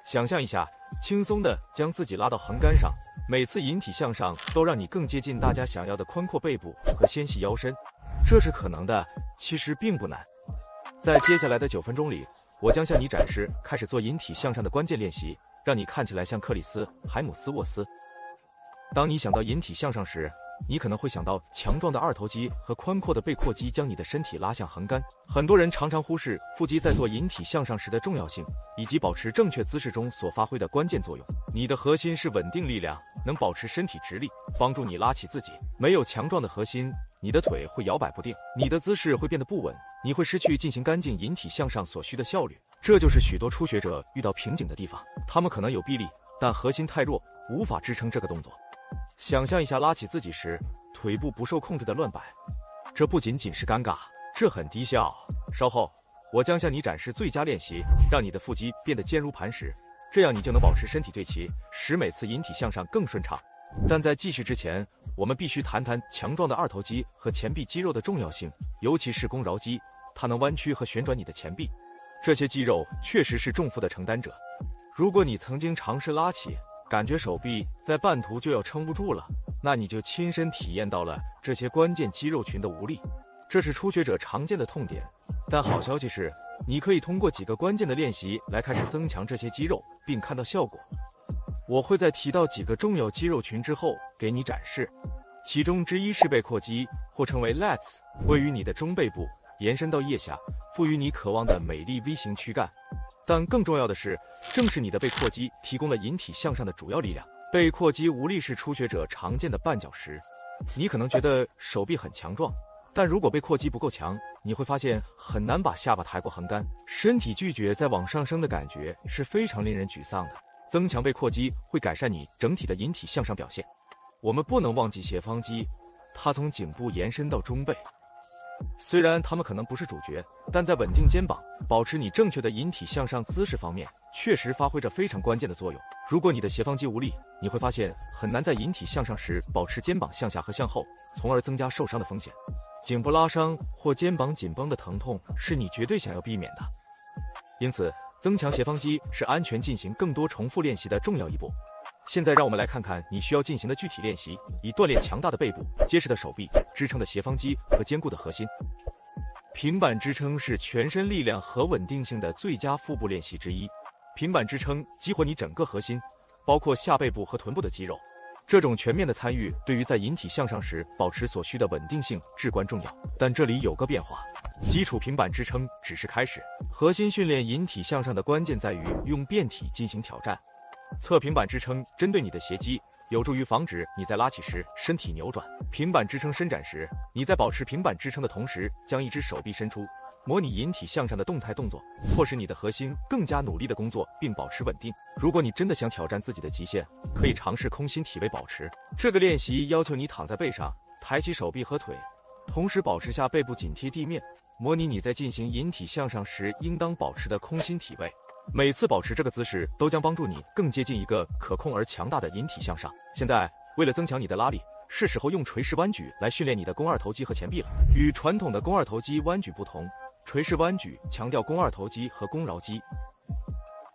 想象一下，轻松的将自己拉到横杆上，每次引体向上都让你更接近大家想要的宽阔背部和纤细腰身。这是可能的，其实并不难。在接下来的9分钟里，我将向你展示开始做引体向上的关键练习，让你看起来像克里斯·海姆斯沃斯。当你想到引体向上时，你可能会想到强壮的二头肌和宽阔的背阔肌将你的身体拉向横杆。很多人常常忽视腹肌在做引体向上时的重要性，以及保持正确姿势中所发挥的关键作用。你的核心是稳定力量，能保持身体直立，帮助你拉起自己。没有强壮的核心，你的腿会摇摆不定，你的姿势会变得不稳，你会失去进行干净引体向上所需的效率。这就是许多初学者遇到瓶颈的地方。他们可能有臂力，但核心太弱，无法支撑这个动作。想象一下拉起自己时，腿部不受控制的乱摆，这不仅仅是尴尬，这很低效。稍后，我将向你展示最佳练习，让你的腹肌变得坚如磐石，这样你就能保持身体对齐，使每次引体向上更顺畅。但在继续之前，我们必须谈谈强壮的二头肌和前臂肌肉的重要性，尤其是肱桡肌，它能弯曲和旋转你的前臂。这些肌肉确实是重负的承担者。如果你曾经尝试拉起，感觉手臂在半途就要撑不住了，那你就亲身体验到了这些关键肌肉群的无力。这是初学者常见的痛点，但好消息是，你可以通过几个关键的练习来开始增强这些肌肉，并看到效果。我会在提到几个重要肌肉群之后给你展示，其中之一是背阔肌，或称为 lats， 位于你的中背部，延伸到腋下，赋予你渴望的美丽 V 型躯干。但更重要的是，正是你的背阔肌提供了引体向上的主要力量。背阔肌无力是初学者常见的绊脚石。你可能觉得手臂很强壮，但如果背阔肌不够强，你会发现很难把下巴抬过横杆，身体拒绝再往上升的感觉是非常令人沮丧的。增强背阔肌会改善你整体的引体向上表现。我们不能忘记斜方肌，它从颈部延伸到中背。虽然它们可能不是主角，但在稳定肩膀、保持你正确的引体向上姿势方面，确实发挥着非常关键的作用。如果你的斜方肌无力，你会发现很难在引体向上时保持肩膀向下和向后，从而增加受伤的风险。颈部拉伤或肩膀紧绷的疼痛是你绝对想要避免的。因此，增强斜方肌是安全进行更多重复练习的重要一步。现在让我们来看看你需要进行的具体练习，以锻炼强大的背部、结实的手臂、支撑的斜方肌和坚固的核心。平板支撑是全身力量和稳定性的最佳腹部练习之一。平板支撑激活你整个核心，包括下背部和臀部的肌肉。这种全面的参与对于在引体向上时保持所需的稳定性至关重要。但这里有个变化，基础平板支撑只是开始，核心训练引体向上的关键在于用变体进行挑战。侧平板支撑针对你的斜肌，有助于防止你在拉起时身体扭转。平板支撑伸展时，你在保持平板支撑的同时，将一只手臂伸出，模拟引体向上的动态动作，迫使你的核心更加努力的工作并保持稳定。如果你真的想挑战自己的极限，可以尝试空心体位保持。这个练习要求你躺在背上，抬起手臂和腿，同时保持下背部紧贴地面，模拟你在进行引体向上时应当保持的空心体位。每次保持这个姿势都将帮助你更接近一个可控而强大的引体向上。现在，为了增强你的拉力，是时候用垂式弯举来训练你的肱二头肌和前臂了。与传统的肱二头肌弯举不同，垂式弯举强调肱二头肌和肱桡肌。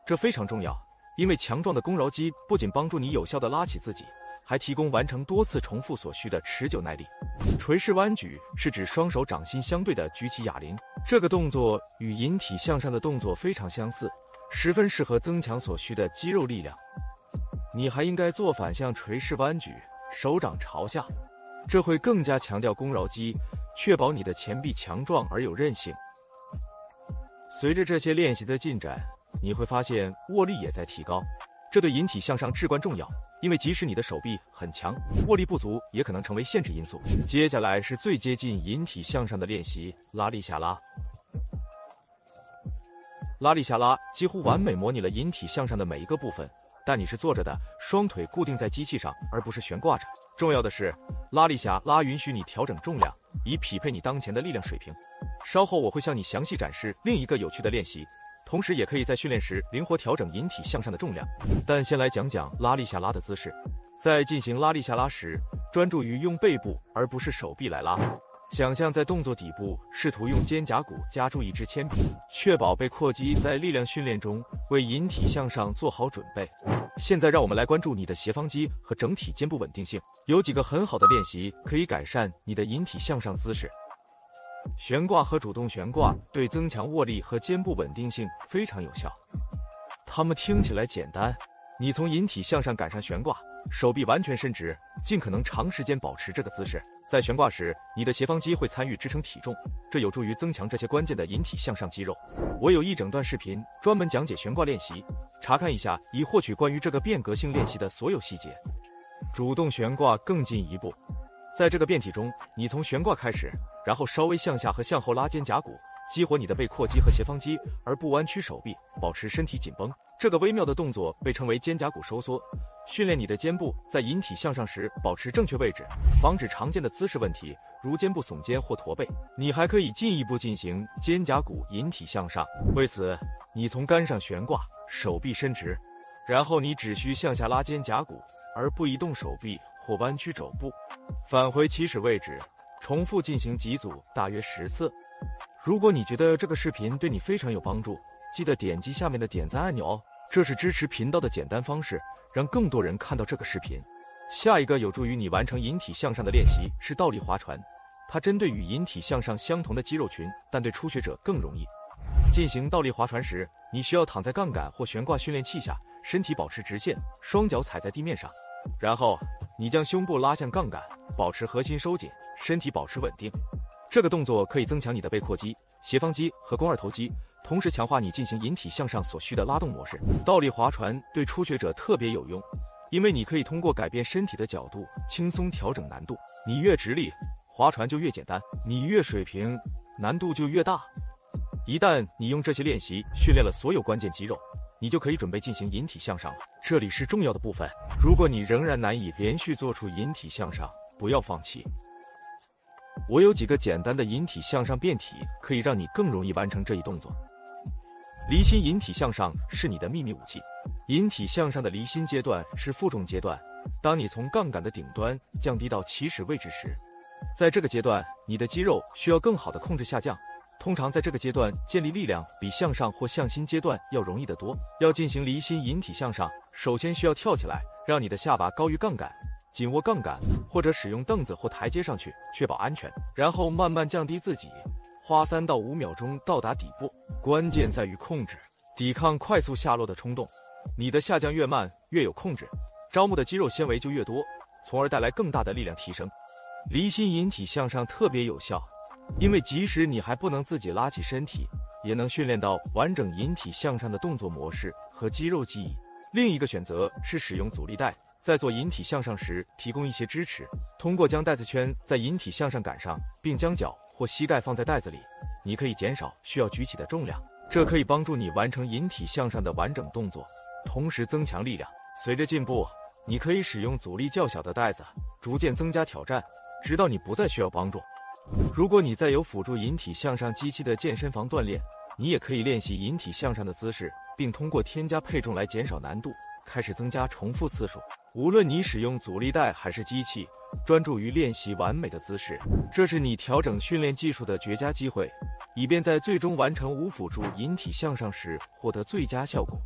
这非常重要，因为强壮的肱桡肌不仅帮助你有效地拉起自己，还提供完成多次重复所需的持久耐力。垂式弯举是指双手掌心相对的举起哑铃，这个动作与引体向上的动作非常相似，十分适合增强所需的肌肉力量。你还应该做反向垂式弯举，手掌朝下，这会更加强调肱桡肌，确保你的前臂强壮而有韧性。随着这些练习的进展，你会发现握力也在提高，这对引体向上至关重要，因为即使你的手臂很强，握力不足也可能成为限制因素。接下来是最接近引体向上的练习——拉力下拉。拉力下拉几乎完美模拟了引体向上的每一个部分，但你是坐着的，双腿固定在机器上，而不是悬挂着。重要的是，拉力下拉允许你调整重量，以匹配你当前的力量水平。稍后我会向你详细展示另一个有趣的练习，同时也可以在训练时灵活调整引体向上的重量。但先来讲讲拉力下拉的姿势。在进行拉力下拉时，专注于用背部而不是手臂来拉。想象在动作底部试图用肩胛骨夹住一支铅笔，确保背阔肌在力量训练中为引体向上做好准备。现在让我们来关注你的斜方肌和整体肩部稳定性。有几个很好的练习可以改善你的引体向上姿势。悬挂和主动悬挂对增强握力和肩部稳定性非常有效。它们听起来简单，你从引体向上赶上悬挂，手臂完全伸直，尽可能长时间保持这个姿势。在悬挂时，你的斜方肌会参与支撑体重，这有助于增强这些关键的引体向上肌肉。我有一整段视频专门讲解悬挂练习，查看一下以获取关于这个变革性练习的所有细节。主动悬挂更进一步，在这个变体中，你从悬挂开始，然后稍微向下和向后拉肩胛骨，激活你的背阔肌和斜方肌，而不弯曲手臂，保持身体紧绷。这个微妙的动作被称为肩胛骨收缩，训练你的肩部在引体向上时保持正确位置，防止常见的姿势问题，如肩部耸肩或驼背。你还可以进一步进行肩胛骨引体向上，为此，你从杆上悬挂，手臂伸直，然后你只需向下拉肩胛骨，而不移动手臂或弯曲肘部，返回起始位置，重复进行几组，大约10次。如果你觉得这个视频对你非常有帮助，记得点击下面的点赞按钮哦，这是支持频道的简单方式，让更多人看到这个视频。下一个有助于你完成引体向上的练习是倒立划船，它针对与引体向上相同的肌肉群，但对初学者更容易。进行倒立划船时，你需要躺在杠杆或悬挂训练器下，身体保持直线，双脚踩在地面上，然后你将胸部拉向杠杆，保持核心收紧，身体保持稳定。这个动作可以增强你的背阔肌、斜方肌和肱二头肌，同时强化你进行引体向上所需的拉动模式。倒立划船对初学者特别有用，因为你可以通过改变身体的角度轻松调整难度。你越直立，划船就越简单；你越水平，难度就越大。一旦你用这些练习训练了所有关键肌肉，你就可以准备进行引体向上了。这里是重要的部分，如果你仍然难以连续做出引体向上，不要放弃。我有几个简单的引体向上变体，可以让你更容易完成这一动作。离心引体向上是你的秘密武器。引体向上的离心阶段是负重阶段，当你从杠杆的顶端降低到起始位置时，在这个阶段，你的肌肉需要更好的控制下降。通常在这个阶段建立力量比向上或向心阶段要容易得多。要进行离心引体向上，首先需要跳起来，让你的下巴高于杠杆，紧握杠杆，或者使用凳子或台阶上去，确保安全。然后慢慢降低自己，花3到5秒钟到达底部。关键在于控制，抵抗快速下落的冲动。你的下降越慢，越有控制，招募的肌肉纤维就越多，从而带来更大的力量提升。离心引体向上特别有效，因为即使你还不能自己拉起身体，也能训练到完整引体向上的动作模式和肌肉记忆。另一个选择是使用阻力带，在做引体向上时提供一些支持。通过将带子圈在引体向上杆上，并将脚或膝盖放在带子里，你可以减少需要举起的重量，这可以帮助你完成引体向上的完整动作，同时增强力量。随着进步，你可以使用阻力较小的带子，逐渐增加挑战，直到你不再需要帮助。如果你在有辅助引体向上机器的健身房锻炼，你也可以练习引体向上的姿势，并通过添加配重来减少难度，开始增加重复次数。无论你使用阻力带还是机器，专注于练习完美的姿势，这是你调整训练技术的绝佳机会，以便在最终完成无辅助引体向上时获得最佳效果。